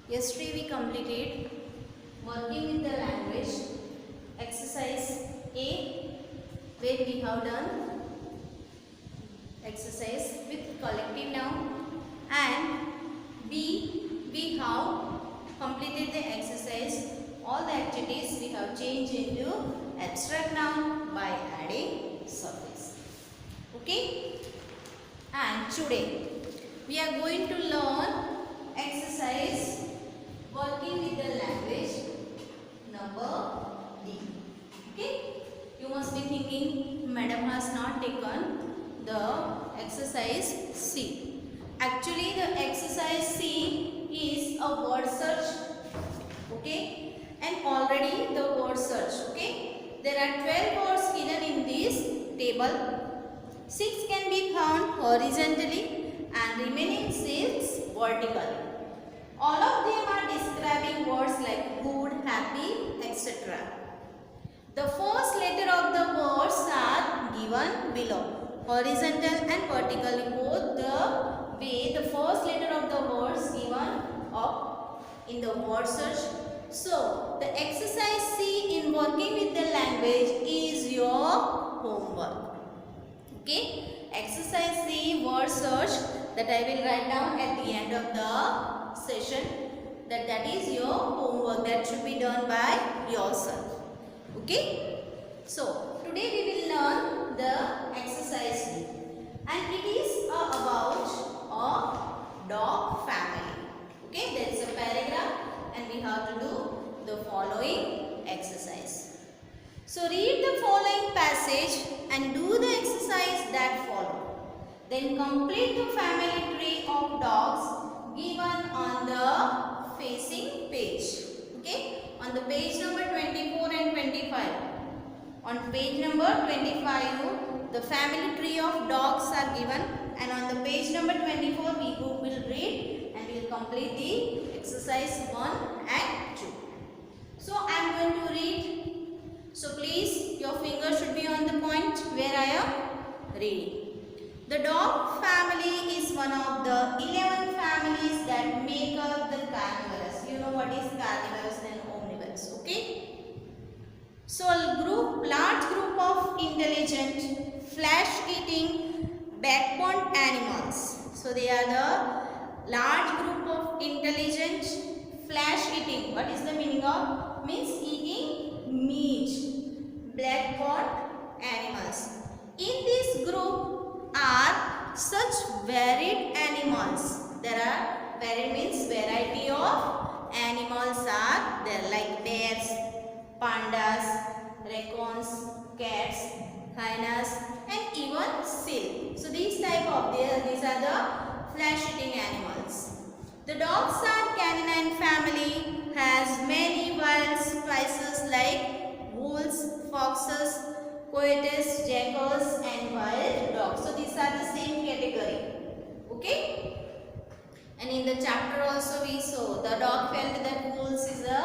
Yesterday we completed working with the language exercise A, where we have done exercise with collective noun, and B, we have completed the exercise. All the activities we have changed into abstract noun by adding suffix. Okay? And today we are going to learn exercise working with the language number D. Okay? You must be thinking, Madam has not taken the exercise C. Actually, the exercise C is a word search. Okay? And already the word search. Okay? There are 12 words hidden in this table. 6 can be found horizontally and remaining 6 vertically. All of them are describing words like good, happy, etc. The first letter of the words are given below. Horizontal and vertically, both the way the first letter of the words given up in the word search. So, the exercise C in working with the language is your homework. Okay, exercise C word search that I will write down at the end of the session. That is your homework that should be done by yourself. Okay, so today we will learn the exercise C, and it is about a dog family. Okay, there is a paragraph and we have to do the following exercise. So read the following passage and do the exercise that follow. Then complete the family tree of dogs given on the facing page. Okay, on the page number 24 and 25. On page number 25, the family tree of dogs are given, and on the page number 24, we will read and we will complete the exercise 1 and 2. So I am going to read. So please, your finger should be on the point where I am reading. The dog family is one of the 11 families that make up the carnivorous. You know what is carnivorous and omnivorous, okay? So a large group of intelligent, flesh-eating, backbone animals. So they are the large group of intelligent, flesh-eating. What is the meaning of? Means eating meat, black-bone animals. In this group are such varied animals. There are varied means variety of animals are there, like bears, pandas, raccoons, cats, hyenas, and even seal. So these are the flesh-eating animals. The dogs are canine family, has many wild species like wolves, foxes, coyotes, jackals, and wild dogs. So these are the same category. Okay? And in the chapter also we saw the dog felt that wolves is the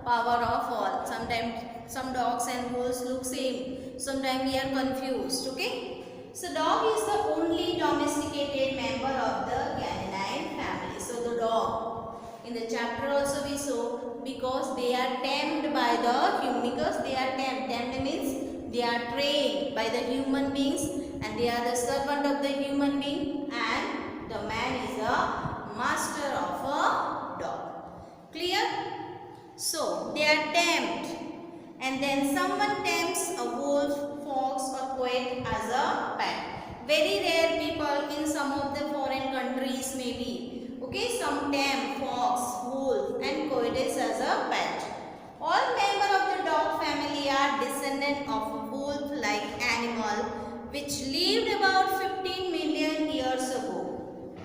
power of all. Sometimes some dogs and wolves look same. Sometimes we are confused. Okay? So dog is the only domesticated member of the canine family. So the dog. In the chapter also we saw because they are tamed by the human. Because they are tamed. Tamed means they are trained by the human beings and they are the servant of the human being, and the man is a master of a dog. Clear? So they are tamed, and then someone tames a wolf, fox or coyote as a pet. Very rare people in some of the foreign countries maybe. Okay, some tame fox, wolf and coyotes as a pet. All members of the dog family are descendant of wolf-like animal which lived about 15 million years ago.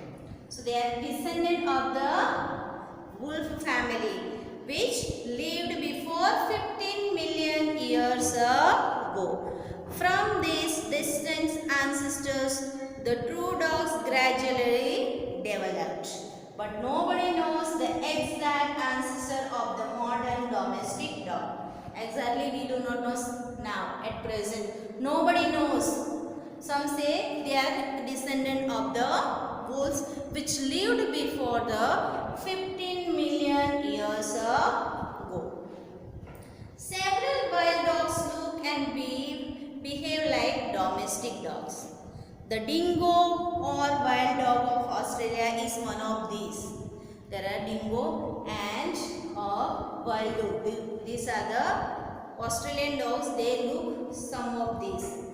So they are descendant of the wolf family which lived before 15 million years ago. From these distant ancestors, the true dogs gradually developed. But nobody knows the exact ancestor of the modern domestic dog. Exactly we do not know now at present. Nobody knows. Some say they are descendant of the wolves which lived before the 15 million years ago. Several wild dogs look and behave like domestic dogs. The dingo or wild dog of Australia is one of these. There are dingo and wild dog. These are the Australian dogs. They look some of these.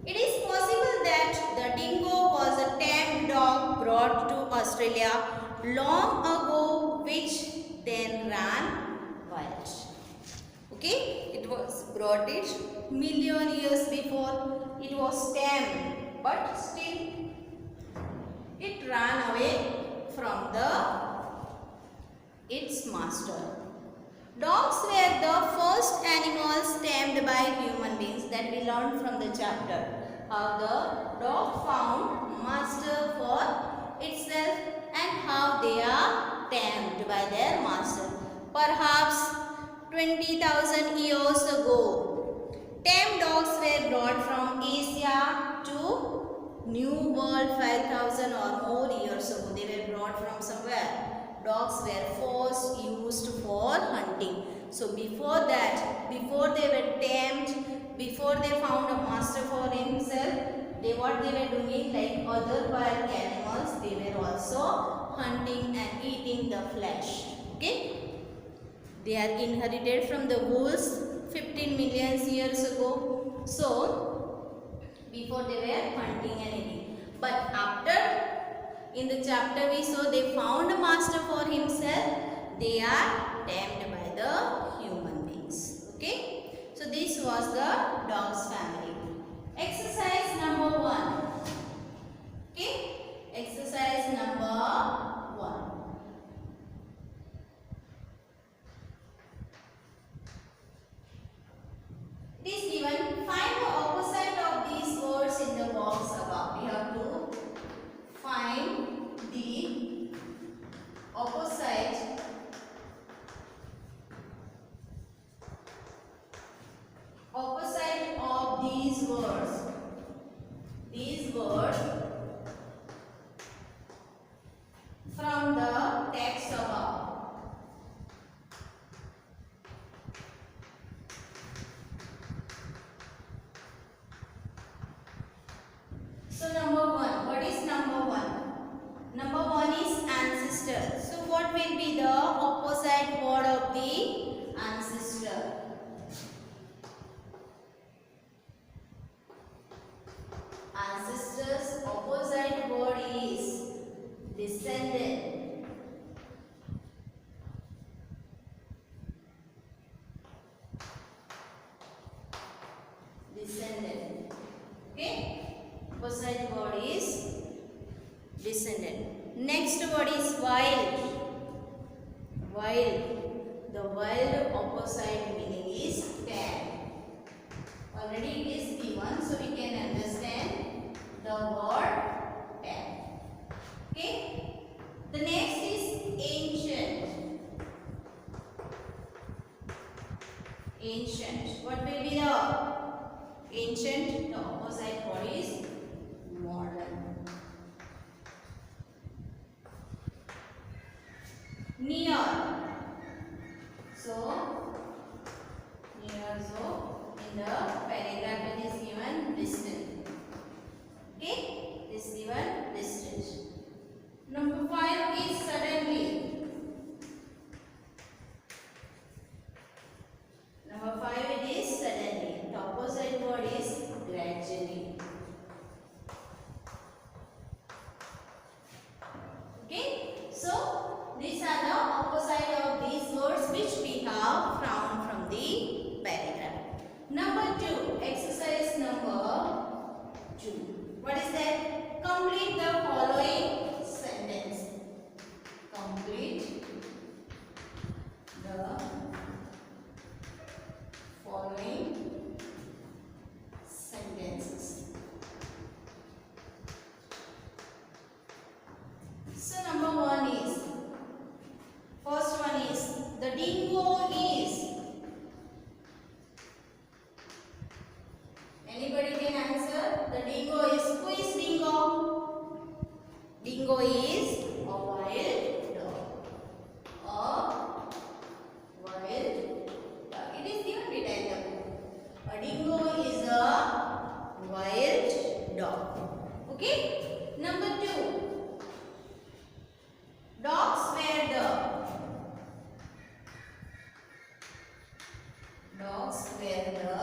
It is possible that the dingo was a tame dog brought to Australia long ago, which then ran wild. Okay, it was brought it million years before. It was tame, but still it ran away from its master. Dogs were the first animals tamed by human beings, that we learned from the chapter. How the dog found master for itself and how they are tamed by their master. Perhaps 20,000 years ago, tame dogs were brought from Asia to New World 5,000 or more years ago. They were brought from somewhere. Dogs were first used for hunting. So before that, before they were tamed, before they found a master for himself, what they were doing, like other wild animals, they were also hunting and eating the flesh. Okay, they are inherited from the wolves 15 million years ago. So before they were hunting and eating, but after, in the chapter we saw they found a master for himself, they are tamed by the human beings. Okay, so this was the dogs family. Exercise number 1. Okay, exercise number 1. It is given, find the opposite of these words in the box above. We have to find the opposite of these words. These words from the text above. So number 1, what is number 1? Number 1 is ancestor. So what will be the opposite word of the ancestor? Ancestor's opposite word is descendant. Descendant. Okay, opposite word is descendant. Next word is wild. Wild. The wild opposite meaning is tame. Already it is given, so we can understand the word tame. Okay. The next is ancient. Ancient. What will be the ancient? The opposite word is modern. Near. So near. So in the paragraph it is given distant. Okay, it is given distant. Number 5 is suddenly. Number 5 it is suddenly. The opposite word is gradually. Okay, so these are the opposite of these words which we have found from the paragraph. Number 2, exercise number 2. What is that? Complete the following sentence. Complete the following sentences. So number 1 is, first one is, the dingo is. Anybody can answer? The dingo is, who is dingo? Dingo is a wild dog. A wild dog. It is given data in the book. A dingo is a wild dog. Okay. Number 2. Dogs were the. Dogs were the.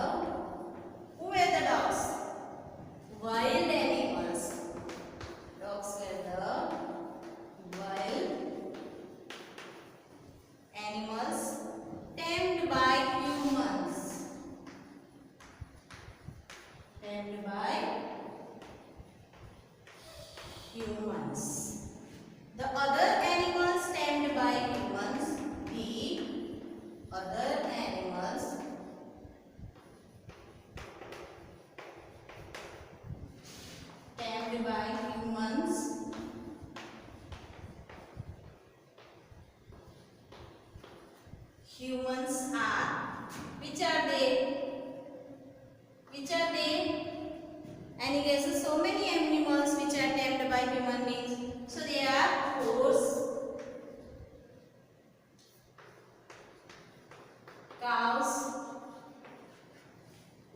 Who were the dogs? Wild animals. Dogs were the wild animals tamed by humans. Tamed by humans. The other animals tamed by humans. The other animals tamed by humans humans are, which are they? Which are they? Any guesses? So many animals which are tamed by human beings. So they are horse, cows,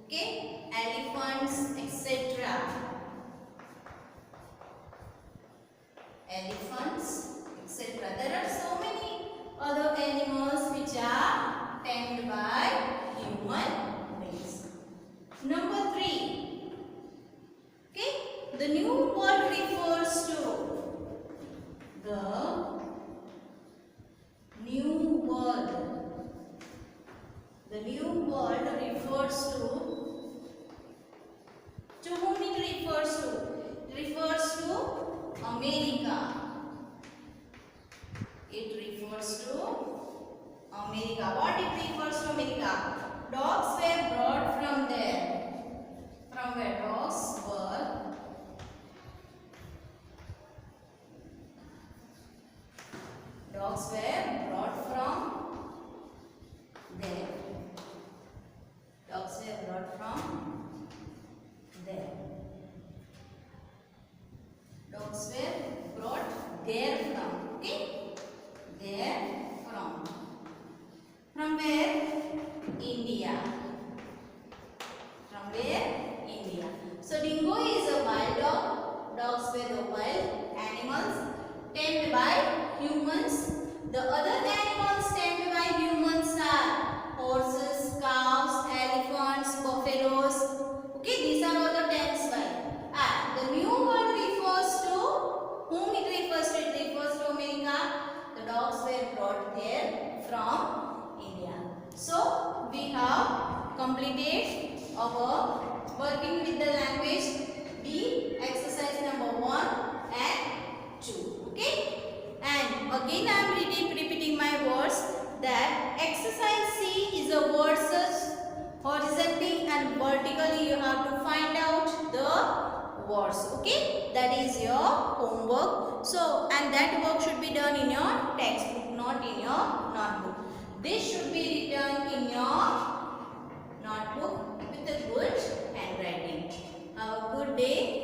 okay, elephants, etc. Elephants, etc. There are so many other animals which are tamed by human beings. Number 3. Okay, the new world refers to the new world. The new world refers to whom it refers to? It refers to America. It refers to America. What it refers to America? Dogs were brought from there. From where? Dogs were brought from there. Dogs were brought from there. Dogs were brought there from. Okay? There from. From where? India. From where? India. So dingo is a wild dog. Dogs were the wild animals tamed by humans. The other animals tamed by humans are horses, cows, elephants, buffaloes. Okay, these are all the tamed by. And the new world refers to whom it refers to? It refers to America. The dogs were brought there from India. So we have completed our working with the language B, exercise number 1 and 2. Okay. And again I am repeating my words that exercise C is a word search. Horizontally and vertically you have to find out the words. Okay. That is your homework. So, and that work should be done in your textbook, not in your notebook. This should be written in your notebook with a good handwriting. Have a good day.